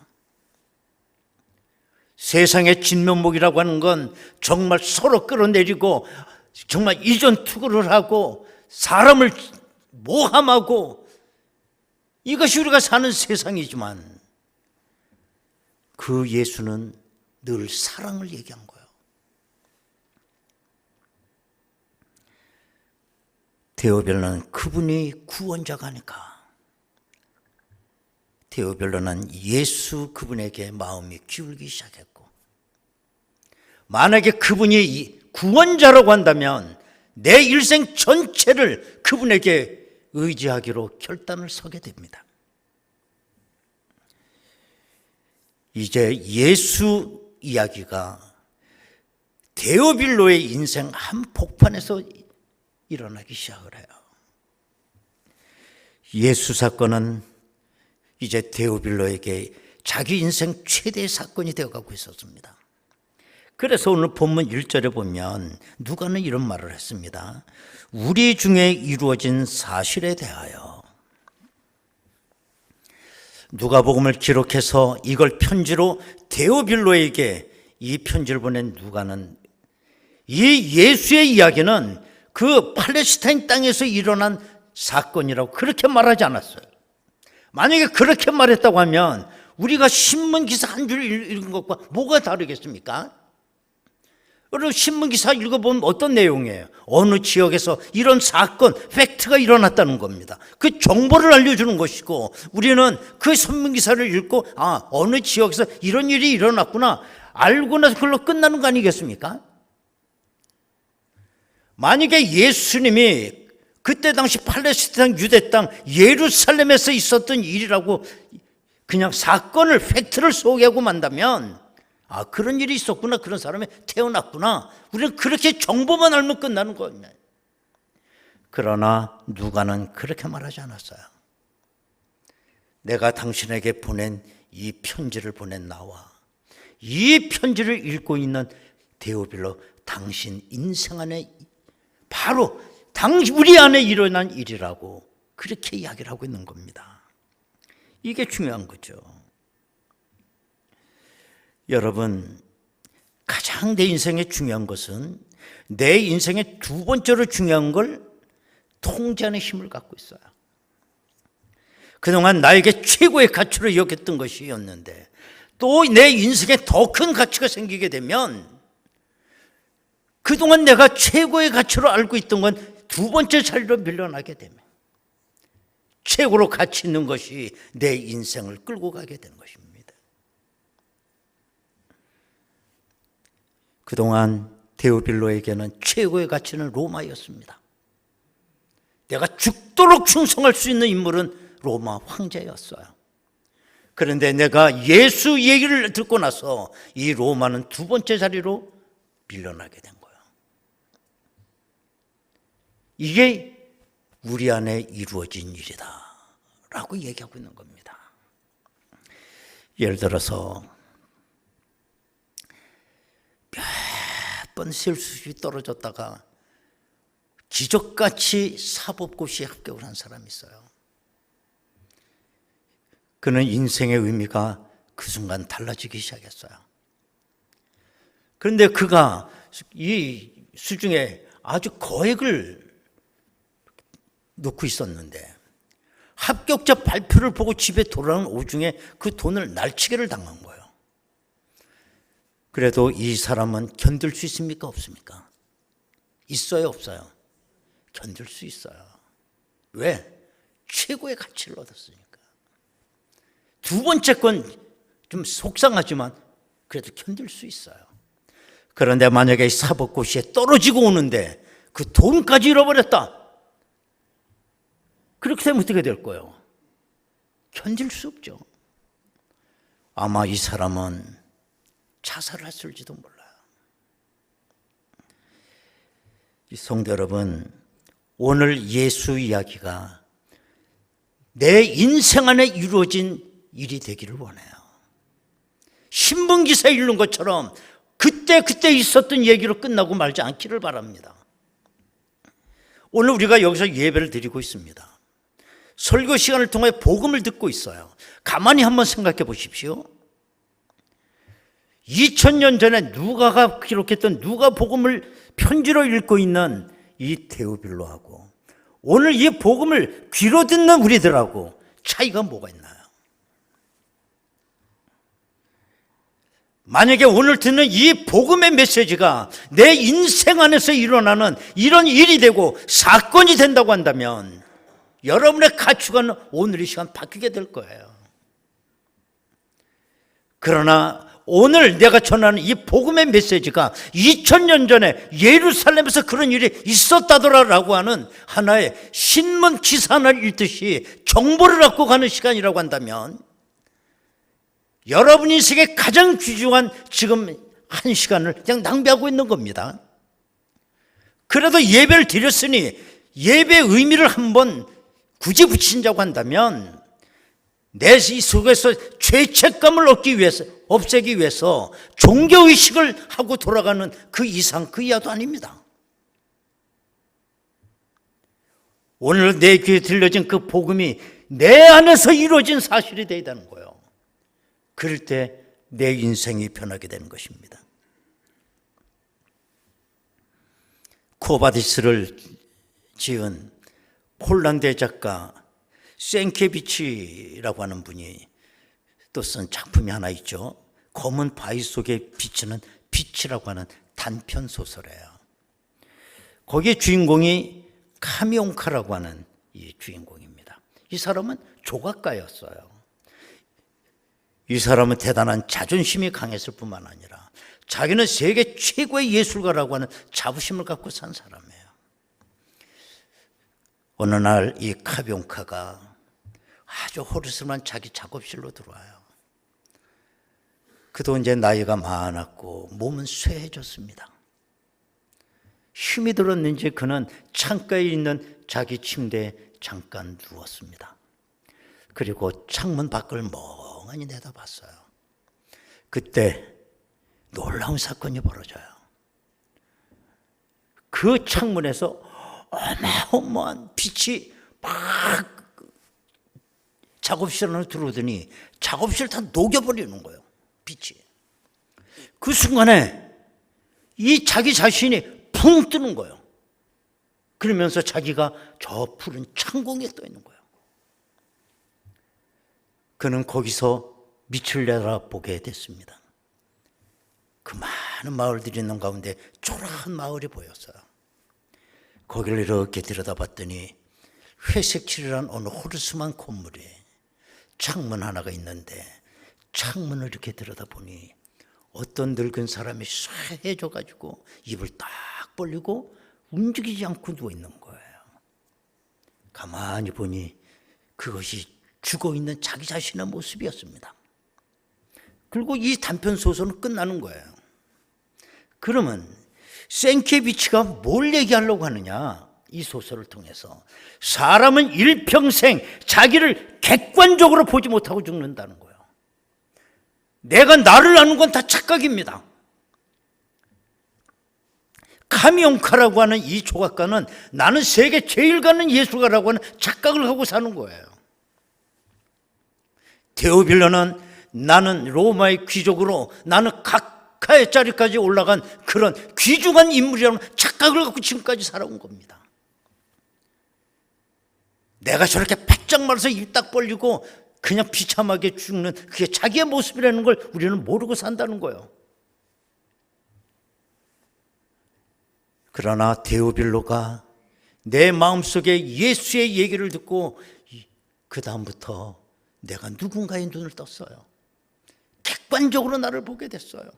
세상의 진면목이라고 하는 건 정말 서로 끌어내리고 정말 이전투구를 하고 사람을 모함하고 이것이 우리가 사는 세상이지만 그 예수는 늘 사랑을 얘기한 거예요. 데오빌로는 그분이 구원자가니까 데오빌로는 예수 그분에게 마음이 기울기 시작했고, 만약에 그분이 구원자라고 한다면 내 일생 전체를 그분에게 의지하기로 결단을 서게 됩니다. 이제 예수 이야기가 데오빌로의 인생 한복판에서 일어나기 시작을 해요. 예수 사건은 이제 데오빌로에게 자기 인생 최대의 사건이 되어가고 있었습니다. 그래서 오늘 본문 1절에 보면 누가는 이런 말을 했습니다. 우리 중에 이루어진 사실에 대하여. 누가복음을 기록해서 이걸 편지로 데오빌로에게 이 편지를 보낸 누가는 이 예수의 이야기는 그 팔레스타인 땅에서 일어난 사건이라고 그렇게 말하지 않았어요. 만약에 그렇게 말했다고 하면 우리가 신문 기사 한 줄 읽은 것과 뭐가 다르겠습니까? 여러분, 신문 기사 읽어보면 어떤 내용이에요? 어느 지역에서 이런 사건, 팩트가 일어났다는 겁니다. 그 정보를 알려주는 것이고, 우리는 그 신문 기사를 읽고 어느 지역에서 이런 일이 일어났구나 알고 나서 그걸로 끝나는 거 아니겠습니까? 만약에 예수님이 그때 당시 팔레스타인 유대 땅 예루살렘에서 있었던 일이라고 그냥 사건을, 팩트를 소개하고 만다면 그런 일이 있었구나, 그런 사람이 태어났구나, 우리는 그렇게 정보만 알면 끝나는 거예요. 그러나 누가는 그렇게 말하지 않았어요. 내가 당신에게 보낸 이 편지를 보낸 나와 이 편지를 읽고 있는 데오빌로, 당신 인생 안에 바로 우리 안에 일어난 일이라고 그렇게 이야기를 하고 있는 겁니다. 이게 중요한 거죠. 여러분, 가장 내 인생에 중요한 것은 내 인생의 두 번째로 중요한 걸 통제하는 힘을 갖고 있어요. 그동안 나에게 최고의 가치로 여겼던 것이었는데 또 내 인생에 더 큰 가치가 생기게 되면 그동안 내가 최고의 가치로 알고 있던 건 두 번째 자리로 밀려나게 되면 최고로 가치 있는 것이 내 인생을 끌고 가게 되는 것입니다. 그동안 데오빌로에게는 최고의 가치는 로마였습니다. 내가 죽도록 충성할 수 있는 인물은 로마 황제였어요. 그런데 내가 예수 얘기를 듣고 나서 이 로마는 두 번째 자리로 밀려나게 된 거예요. 이게 우리 안에 이루어진 일이다 라고 얘기하고 있는 겁니다. 예를 들어서 몇 번 실수시 떨어졌다가 기적같이 사법고시에 합격을 한 사람이 있어요. 그는 인생의 의미가 그 순간 달라지기 시작했어요. 그런데 그가 이 수중에 아주 거액을 놓고 있었는데 합격자 발표를 보고 집에 돌아오는 오중에 그 돈을 날치기를 당한 거예요. 그래도 이 사람은 견딜 수 있습니까? 없습니까? 있어요? 없어요? 견딜 수 있어요. 왜? 최고의 가치를 얻었으니까. 두 번째 건 좀 속상하지만 그래도 견딜 수 있어요. 그런데 만약에 사법고시에 떨어지고 오는데 그 돈까지 잃어버렸다. 그렇게 되면 어떻게 될 거예요? 견딜 수 없죠. 아마 이 사람은 자살을 했을지도 몰라요. 이 성도 여러분, 오늘 예수 이야기가 내 인생 안에 이루어진 일이 되기를 원해요. 신문기사에 읽는 것처럼 그때 있었던 얘기로 끝나고 말지 않기를 바랍니다. 오늘 우리가 여기서 예배를 드리고 있습니다. 설교 시간을 통해 복음을 듣고 있어요. 가만히 한번 생각해 보십시오. 2000년 전에 누가가 기록했던 누가복음을 편지로 읽고 있는 이 데오빌로하고 오늘 이 복음을 귀로 듣는 우리들하고 차이가 뭐가 있나요? 만약에 오늘 듣는 이 복음의 메시지가 내 인생 안에서 일어나는 이런 일이 되고 사건이 된다고 한다면 여러분의 가치관은 오늘 이 시간 바뀌게 될 거예요. 그러나 오늘 내가 전하는 이 복음의 메시지가 2000년 전에 예루살렘에서 그런 일이 있었다더라라고 하는 하나의 신문 기사 하나를 읽듯이 정보를 갖고 가는 시간이라고 한다면 여러분 인생의 가장 귀중한 지금 한 시간을 그냥 낭비하고 있는 겁니다. 그래도 예배를 드렸으니 예배의 의미를 한번 굳이 붙인다고 한다면 내 속에서 죄책감을 없애기 위해서 종교의식을 하고 돌아가는 그 이상 그 이하도 아닙니다. 오늘 내 귀에 들려진 그 복음이 내 안에서 이루어진 사실이 되어야 되는 거예요. 그럴 때 내 인생이 변하게 되는 것입니다. 코바디스를 지은 폴란드의 작가 생케비치라고 하는 분이 또 쓴 작품이 하나 있죠. 검은 바위 속에 비치는 빛이라고 하는 단편 소설이에요. 거기에 주인공이 카미온카라고 하는 이 주인공입니다. 이 사람은 조각가였어요. 이 사람은 대단한 자존심이 강했을 뿐만 아니라 자기는 세계 최고의 예술가라고 하는 자부심을 갖고 산 사람이에요. 어느 날 이 카비온카가 아주 호르스름한 자기 작업실로 들어와요. 그도 이제 나이가 많았고 몸은 쇠해졌습니다. 힘이 들었는지 그는 창가에 있는 자기 침대에 잠깐 누웠습니다. 그리고 창문 밖을 멍하니 내다봤어요. 그때 놀라운 사건이 벌어져요. 그 창문에서 어마어마한 빛이 막 작업실 안으로 들어오더니 작업실을 다 녹여버리는 거예요. 빛이. 그 순간에 이 자기 자신이 붕 뜨는 거예요. 그러면서 자기가 저 푸른 창공에 떠 있는 거예요. 그는 거기서 밑을 내다보게 됐습니다. 그 많은 마을들이 있는 가운데 초라한 마을이 보였어요. 거기를 이렇게 들여다봤더니 회색 칠이란 어느 호르스만 건물에 창문 하나가 있는데 창문을 이렇게 들여다보니 어떤 늙은 사람이 쇠해져가지고 입을 딱 벌리고 움직이지 않고 누워있는 거예요. 가만히 보니 그것이 죽어있는 자기 자신의 모습이었습니다. 그리고 이 단편 소설은 끝나는 거예요. 그러면 생케비치가 뭘 얘기하려고 하느냐? 이 소설을 통해서 사람은 일평생 자기를 객관적으로 보지 못하고 죽는다는 거예요. 내가 나를 아는 건 다 착각입니다. 카미온카라고 하는 이 조각가는 나는 세계 제일 가는 예술가라고 하는 착각을 하고 사는 거예요. 데오빌로는 나는 로마의 귀족으로 나는 각하의 자리까지 올라간 그런 귀중한 인물이라는 착각을 갖고 지금까지 살아온 겁니다. 내가 저렇게 바짝 말아서 입 딱 벌리고 그냥 비참하게 죽는 그게 자기의 모습이라는 걸 우리는 모르고 산다는 거예요. 그러나 데오빌로가 내 마음속에 예수의 얘기를 듣고 그 다음부터 내가 누군가의 눈을 떴어요. 객관적으로 나를 보게 됐어요.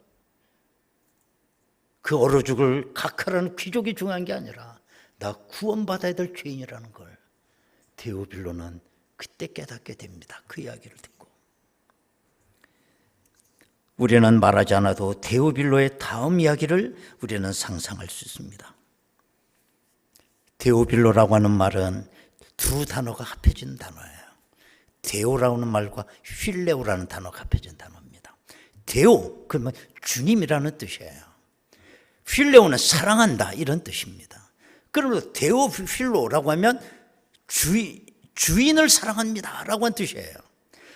그 얼어 죽을 각하라는 귀족이 중요한 게 아니라 나 구원받아야 될 죄인이라는 걸 데오빌로는 그때 깨닫게 됩니다. 그 이야기를 듣고. 우리는 말하지 않아도 데오빌로의 다음 이야기를 우리는 상상할 수 있습니다. 데오빌로라고 하는 말은 두 단어가 합해진 단어예요. 데오라는 말과 휠레오라는 단어가 합해진 단어입니다. 데오, 그러면 주님이라는 뜻이에요. 휠레오는 사랑한다 이런 뜻입니다. 그러면 데오필로라고 하면 주인을 사랑합니다 라고 하는 뜻이에요.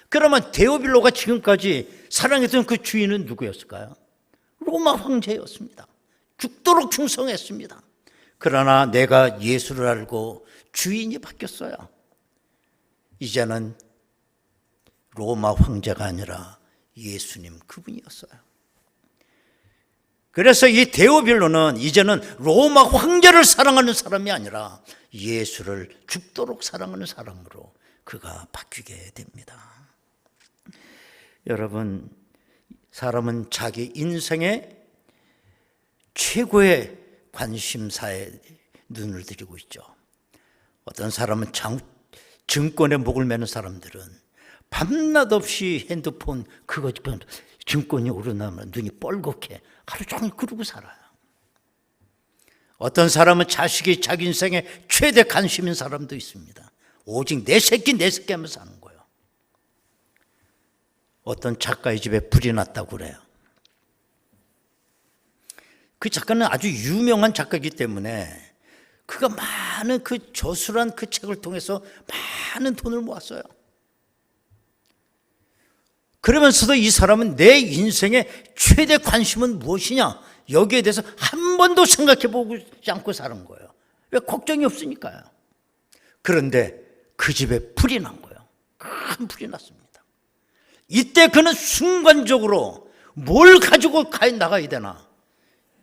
그러면 데오빌로가 지금까지 사랑했던 그 주인은 누구였을까요? 로마 황제였습니다. 죽도록 충성했습니다. 그러나 내가 예수를 알고 주인이 바뀌었어요. 이제는 로마 황제가 아니라 예수님 그분이었어요. 그래서 이 데오빌로는 이제는 로마 황제를 사랑하는 사람이 아니라 예수를 죽도록 사랑하는 사람으로 그가 바뀌게 됩니다. 여러분, 사람은 자기 인생의 최고의 관심사에 눈을 들이고 있죠. 어떤 사람은 증권에 목을 매는 사람들은 밤낮 없이 핸드폰 그거 증권이 오르나면 눈이 뻘겋게 하루 종일 그러고 살아요. 어떤 사람은 자식이 자기 인생의 최대 관심인 사람도 있습니다. 오직 내 새끼 하면 사는 거예요. 어떤 작가의 집에 불이 났다고 그래요. 그 작가는 아주 유명한 작가이기 때문에 그가 많은 그 저술한 그 책을 통해서 많은 돈을 모았어요. 그러면서도 이 사람은 내 인생의 최대 관심은 무엇이냐, 여기에 대해서 한 번도 생각해 보지 않고 사는 거예요. 왜? 걱정이 없으니까요. 그런데 그 집에 불이 난 거예요. 큰 불이 났습니다. 이때 그는 순간적으로 뭘 가지고 나가야 되나,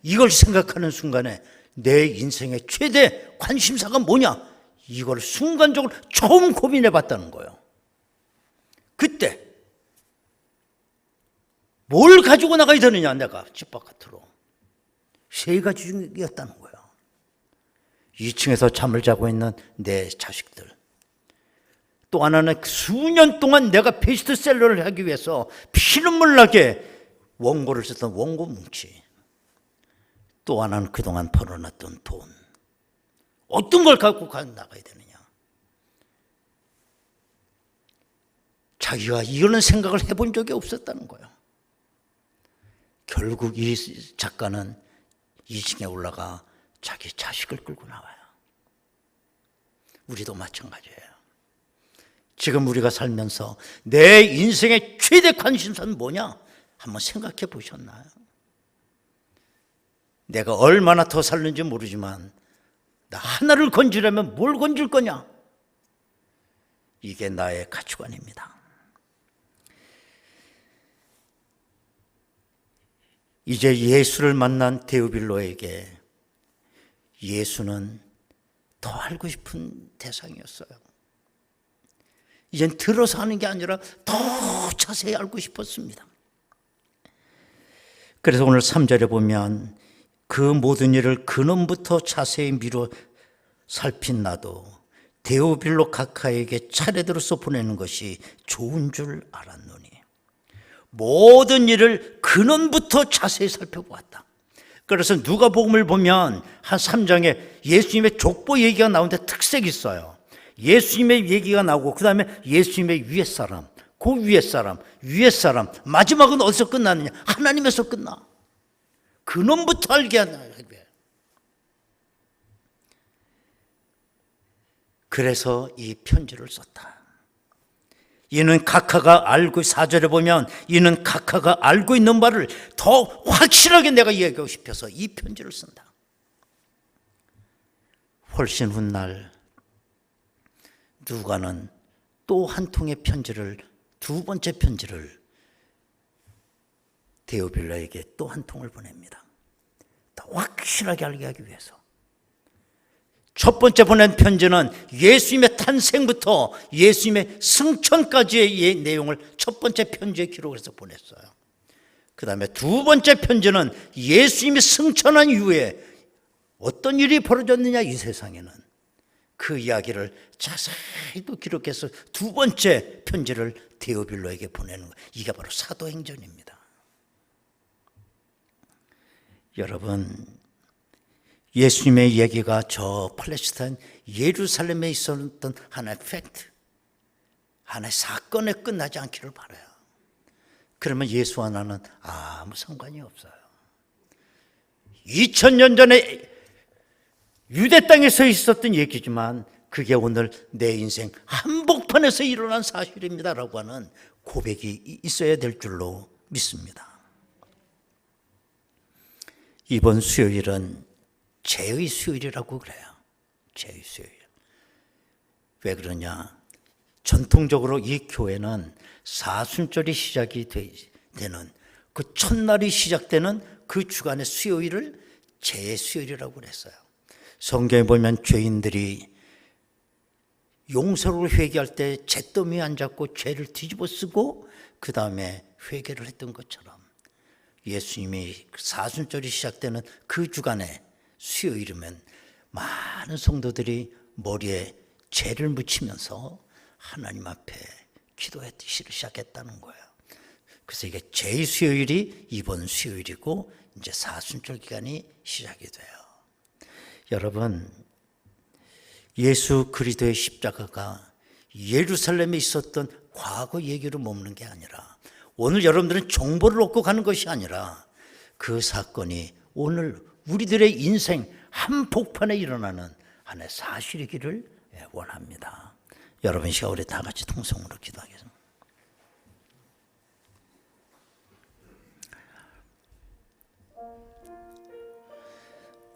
이걸 생각하는 순간에 내 인생의 최대 관심사가 뭐냐, 이걸 순간적으로 처음 고민해 봤다는 거예요. 그때 뭘 가지고 나가야 되느냐, 내가 집 바깥으로. 세 가지 중이었다는 거예요. 2층에서 잠을 자고 있는 내 자식들, 또 하나는 수년 동안 내가 베스트셀러를 하기 위해서 피눈물 나게 원고를 썼던 원고 뭉치, 또 하나는 그동안 벌어놨던 돈, 어떤 걸 갖고 나가야 되느냐. 자기가 이런 생각을 해본 적이 없었다는 거예요. 결국 이 작가는 2층에 올라가 자기 자식을 끌고 나와요. 우리도 마찬가지예요. 지금 우리가 살면서 내 인생의 최대 관심사는 뭐냐? 한번 생각해 보셨나요? 내가 얼마나 더 살는지 모르지만 나 하나를 건지려면 뭘 건질 거냐? 이게 나의 가치관입니다. 이제 예수를 만난 데오빌로에게 예수는 더 알고 싶은 대상이었어요. 이젠 들어서 하는 게 아니라 더 자세히 알고 싶었습니다. 그래서 오늘 3절에 보면 그 모든 일을 근원부터 자세히 미뤄 살핀 나도 데오빌로 각하에게 차례들어서 보내는 것이 좋은 줄 알았노니, 모든 일을 근원부터 자세히 살펴보았다. 그래서 누가복음을 보면 한 3장에 예수님의 족보 얘기가 나오는데 특색이 있어요. 예수님의 얘기가 나오고 그 다음에 예수님의 위에 사람, 그 위에 사람, 위에 사람, 마지막은 어디서 끝나느냐? 하나님에서 끝나. 근원부터 알게 하는 거예요. 그래서 이 편지를 썼다. 이는 각하가 알고, 4절에 보면 이는 각하가 알고 있는 바를 더 확실하게 내가 이야기하고 싶어서 이 편지를 쓴다. 훨씬 훗날 누가는 또 한 통의 편지를, 두 번째 편지를 데오빌로에게 또 한 통을 보냅니다. 더 확실하게 알게 하기 위해서. 첫 번째 보낸 편지는 예수님의 탄생부터 예수님의 승천까지의 내용을 첫 번째 편지에 기록해서 보냈어요. 그 다음에 두 번째 편지는 예수님이 승천한 이후에 어떤 일이 벌어졌느냐, 이 세상에는 그 이야기를 자세히 또 기록해서 두 번째 편지를 데오빌로에게 보내는 거예요. 이게 바로 사도행전입니다. 여러분, 예수님의 얘기가 저 팔레스타인 예루살렘에 있었던 하나의 팩트, 하나의 사건에 끝나지 않기를 바라요. 그러면 예수와 나는 아무 상관이 없어요. 2000년 전에 유대 땅에서 있었던 얘기지만 그게 오늘 내 인생 한복판에서 일어난 사실입니다라고 하는 고백이 있어야 될 줄로 믿습니다. 이번 수요일은 죄의 수요일이라고 그래요. 죄의 수요일. 왜 그러냐? 전통적으로 이 교회는 사순절이 시작이 되는 그 첫날이 시작되는 그 주간의 수요일을 제수요일이라고 그랬어요. 성경에 보면 죄인들이 용서를 회개할 때 잿더미에 앉았고 죄를 뒤집어 쓰고 그 다음에 회개를 했던 것처럼 예수님이 사순절이 시작되는 그 주간에 수요일이면 많은 성도들이 머리에 죄를 묻히면서 하나님 앞에 기도하기 시작했다는 거예요. 그래서 이게 제2수요일이 이번 수요일이고 이제 사순절 기간이 시작이 돼요. 여러분, 예수 그리스도의 십자가가 예루살렘에 있었던 과거 얘기로 머무는 게 아니라 오늘 여러분들은 정보를 얻고 가는 것이 아니라 그 사건이 오늘 우리들의 인생 한복판에 일어나는 하나의 사실이기를 원합니다. 여러분, 이 시간 우리 다 같이 통성으로 기도하겠습니다.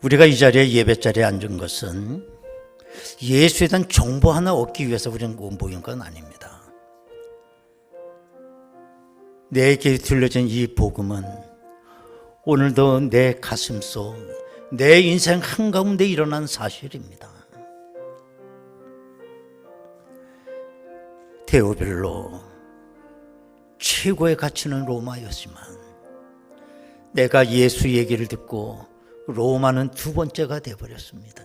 우리가 이 자리에 예배 자리에 앉은 것은 예수에 대한 정보 하나 얻기 위해서 우리는 모인 건 아닙니다. 내게 들려진 이 복음은 오늘도 내 가슴속, 내 인생 한가운데 일어난 사실입니다. 대오별로 최고의 가치는 로마였지만 내가 예수 얘기를 듣고 로마는 두 번째가 되어버렸습니다.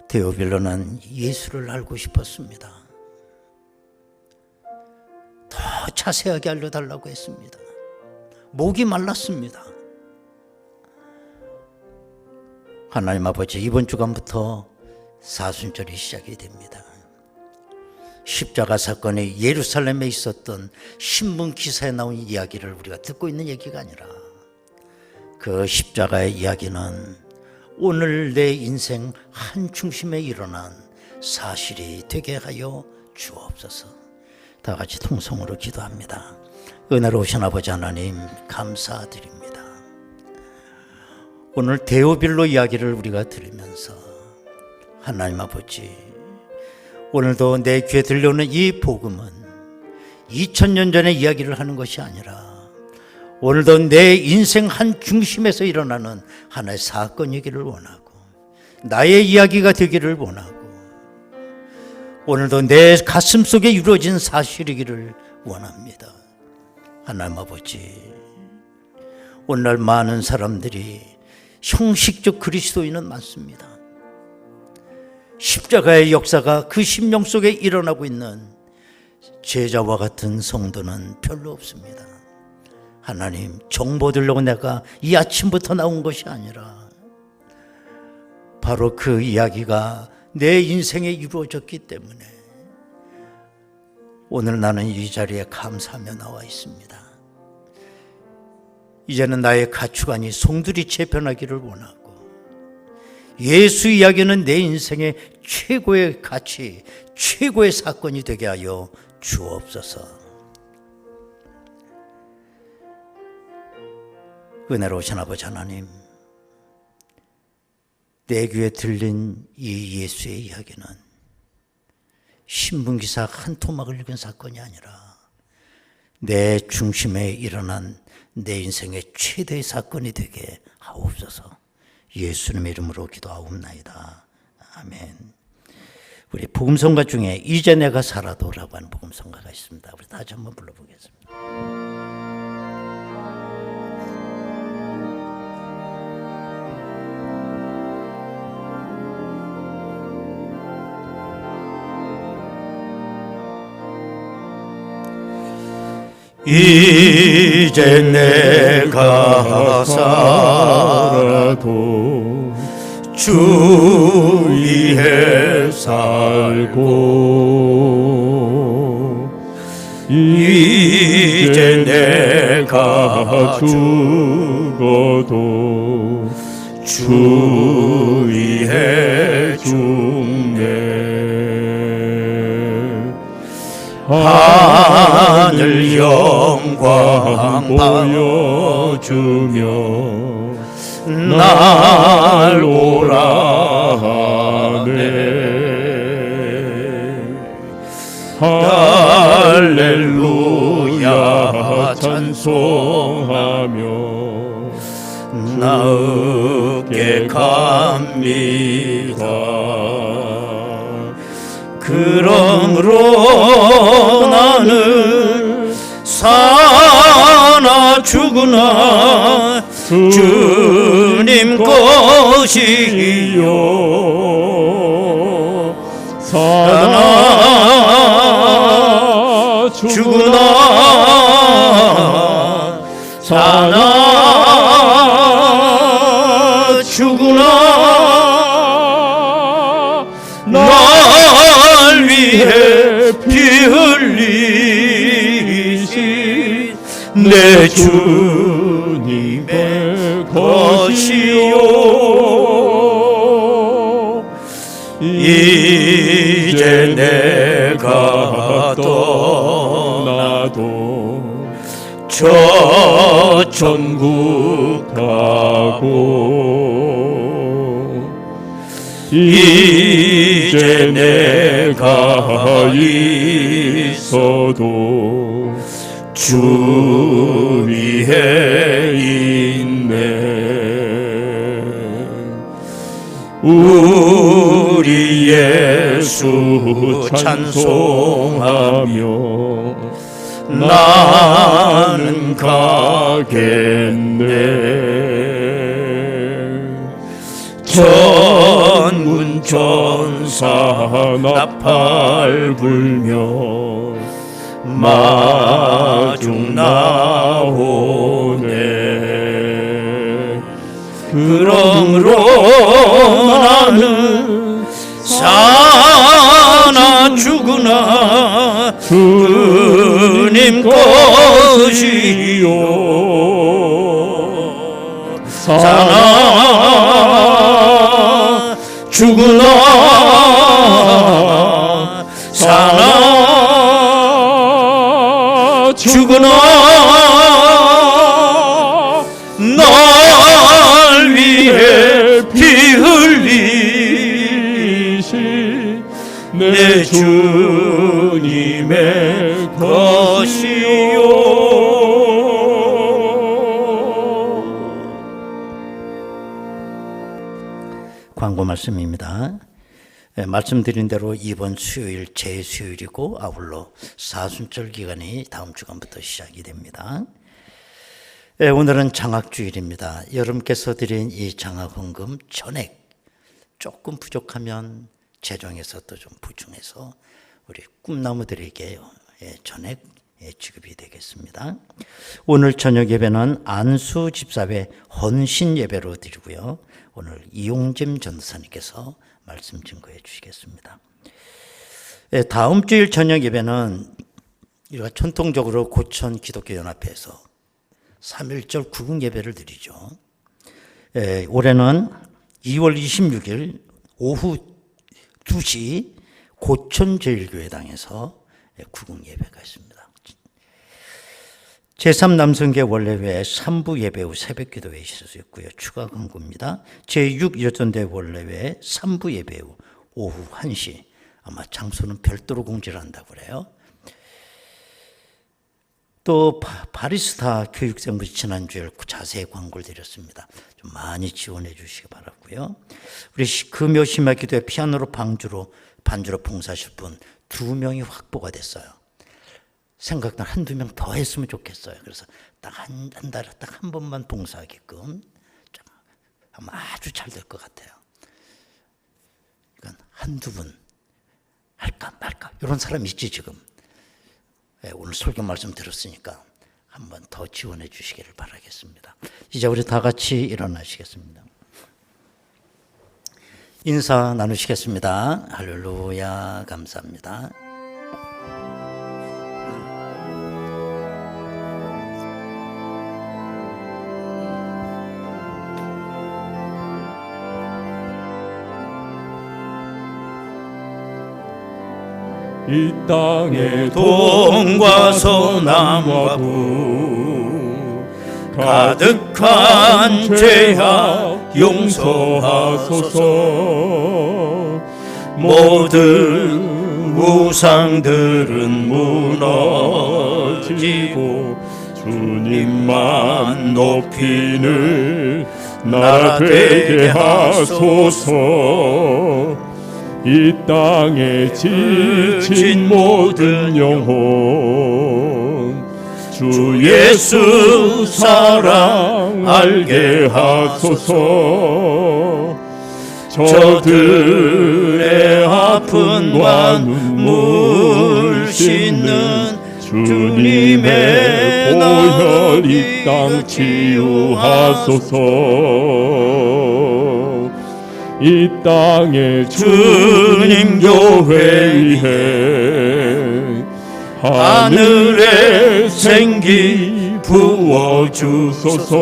데오빌로는 예수를 알고 싶었습니다. 더 자세하게 알려달라고 했습니다. 목이 말랐습니다. 하나님 아버지, 이번 주간부터 사순절이 시작이 됩니다. 십자가 사건이 예루살렘에 있었던 신문 기사에 나온 이야기를 우리가 듣고 있는 얘기가 아니라 그 십자가의 이야기는 오늘 내 인생 한 중심에 일어난 사실이 되게 하여 주옵소서. 다 같이 통성으로 기도합니다. 은혜로우신 아버지 하나님, 감사드립니다. 오늘 데오빌로 이야기를 우리가 들으면서 하나님 아버지, 오늘도 내 귀에 들려오는 이 복음은 2000년 전의 이야기를 하는 것이 아니라 오늘도 내 인생 한 중심에서 일어나는 하나의 사건이기를 원하고 나의 이야기가 되기를 원하고 오늘도 내 가슴속에 이루어진 사실이기를 원합니다. 하나님 아버지, 오늘날 많은 사람들이 형식적 그리스도인은 많습니다. 십자가의 역사가 그 심령 속에 일어나고 있는 제자와 같은 성도는 별로 없습니다. 하나님, 정보 들려고 내가 이 아침부터 나온 것이 아니라 바로 그 이야기가 내 인생에 이루어졌기 때문에 오늘 나는 이 자리에 감사하며 나와 있습니다. 이제는 나의 가치관이 송두리째 변하기를 원하고 예수 이야기는 내 인생의 최고의 가치, 최고의 사건이 되게 하여 주옵소서. 은혜로우신 아버지 하나님, 내 귀에 들린 이 예수의 이야기는 신문기사 한 토막을 읽은 사건이 아니라 내 중심에 일어난 내 인생의 최대의 사건이 되게 하옵소서. 예수님의 이름으로 기도하옵나이다. 아멘. 우리 복음성가 중에 이제 내가 살아도라고 하는 복음성가가 있습니다. 우리 다시 한번 불러보겠습니다. 이제 내가 살아도 주 위에 살고 이제 내가 죽어도 주 위에 죽네. 하늘 영광 보여주며 날 오라 하네. 할렐루야 찬송 찬송하며 나으게 갑니다. 그러므로 나는 사나 죽으나 주님 것이요 사나 죽으나 사나 죽으나 날 위해 피 흘리신 내 주님의 것이요 이제 내가 떠나도 저 천국 가고 이제 내가 있어도 주 위에 있네. 우리 예수 찬송하며 나는 가겠네. 천군 천사 나팔 불며 마중 나오네. 그러므로 나는 사나 죽으나 주님 것이요 사나 죽으나 사나 죽으나 날 위해 피 흘리신 내 주님의 것이요. 광고 말씀입니다. 말씀드린 대로 이번 수요일 제수요일이고 아울러 사순절 기간이 다음 주간부터 시작이 됩니다. 오늘은 장학주일입니다. 여러분께서 드린 이 장학헌금 전액 조금 부족하면 재정에서 또 좀 보충해서 우리 꿈나무들에게 전액 지급이 되겠습니다. 오늘 저녁 예배는 안수 집사회 헌신 예배로 드리고요. 오늘 이용잼 전도사님께서 말씀 증거해 주시겠습니다. 다음 주일 저녁 예배는 우리가 전통적으로 고천 기독교연합회에서 3.1절 구국 예배를 드리죠. 올해는 2월 26일 오후 2시 고천제일교회당에서 구국 예배가 있습니다. 제3남성계 원래회 3부 예배 후 새벽기도회 있었고요. 추가 광고입니다. 제6 여전대 원래회 3부 예배 후 오후 1시 아마 장소는 별도로 공지를 한다고 그래요. 또 바리스타 교육생부 지난주에 자세히 광고를 드렸습니다. 좀 많이 지원해 주시기 바라고요. 우리 금요심야 기도회 피아노로 반주로 봉사하실 분 2명이 확보가 됐어요. 생각난 한두 명 더 했으면 좋겠어요. 그래서 딱 한 달에 딱 한 번만 봉사하게끔 아마 아주 잘 될 것 같아요. 그러니까 한두 분 할까 말까 이런 사람 있지 지금. 오늘 설교 말씀 들었으니까 한 번 더 지원해 주시기를 바라겠습니다. 이제 우리 다 같이 일어나시겠습니다. 인사 나누시겠습니다. 할렐루야 감사합니다. 이 땅에 돈과 소나무와 부 가득한 죄악 용서하소서. 모든 우상들은 무너지고 주님만 높이는 나라 되게 하소서. 이 땅에 지친 모든 영혼 주 예수 사랑 알게 하소서. 저들의 아픔과 눈물 씻는 주님의 보혈 이 땅 치유하소서. 이 땅에 주님 교회 위해 하늘의 생기 부어주소서.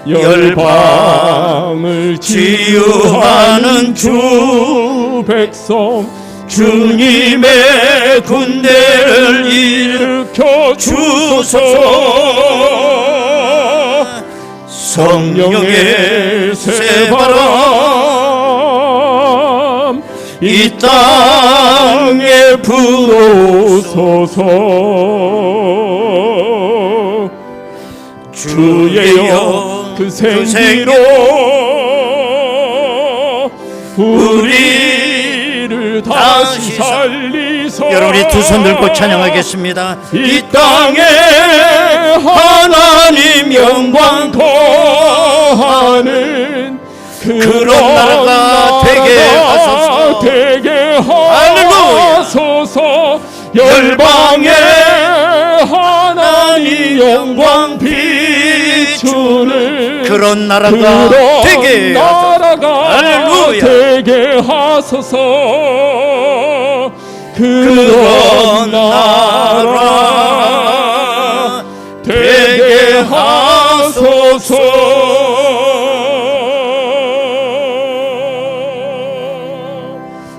열방을 치유하는 주 백성 주님의 군대를 일으켜 주소서. 성령의 새바람 이 땅에 불어오소서. 주의 영 그 생기로 우리를 다시 살리소. 여러분이 두 손 들고 찬양하겠습니다. 이 땅에 하나님 영광 거하는 그런 나라가 되게 하소서. 열방에 하나님 영광 비추는 그런 나라가 되게 하소서. 그런 나라 되게 하소서.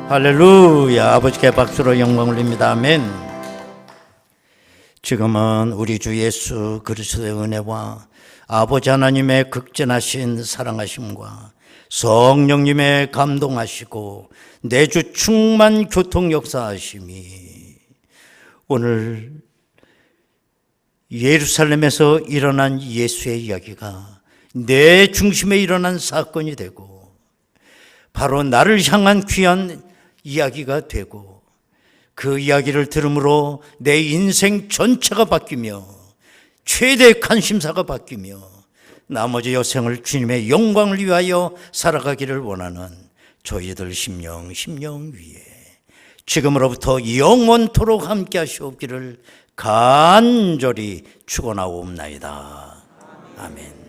할렐루야. 아버지께 박수로 영광 올립니다. 아멘. 지금은 우리 주 예수 그리스도의 은혜와 아버지 하나님의 극진하신 사랑하심과 성령님의 감동하시고 내주 충만 교통 역사하심이 오늘 예루살렘에서 일어난 예수의 이야기가 내 중심에 일어난 사건이 되고 바로 나를 향한 귀한 이야기가 되고 그 이야기를 들음으로 내 인생 전체가 바뀌며 최대 관심사가 바뀌며 나머지 여생을 주님의 영광을 위하여 살아가기를 원하는 저희들 심령 위에 지금으로부터 영원토록 함께 하시옵기를 간절히 축원하옵나이다. 아멘.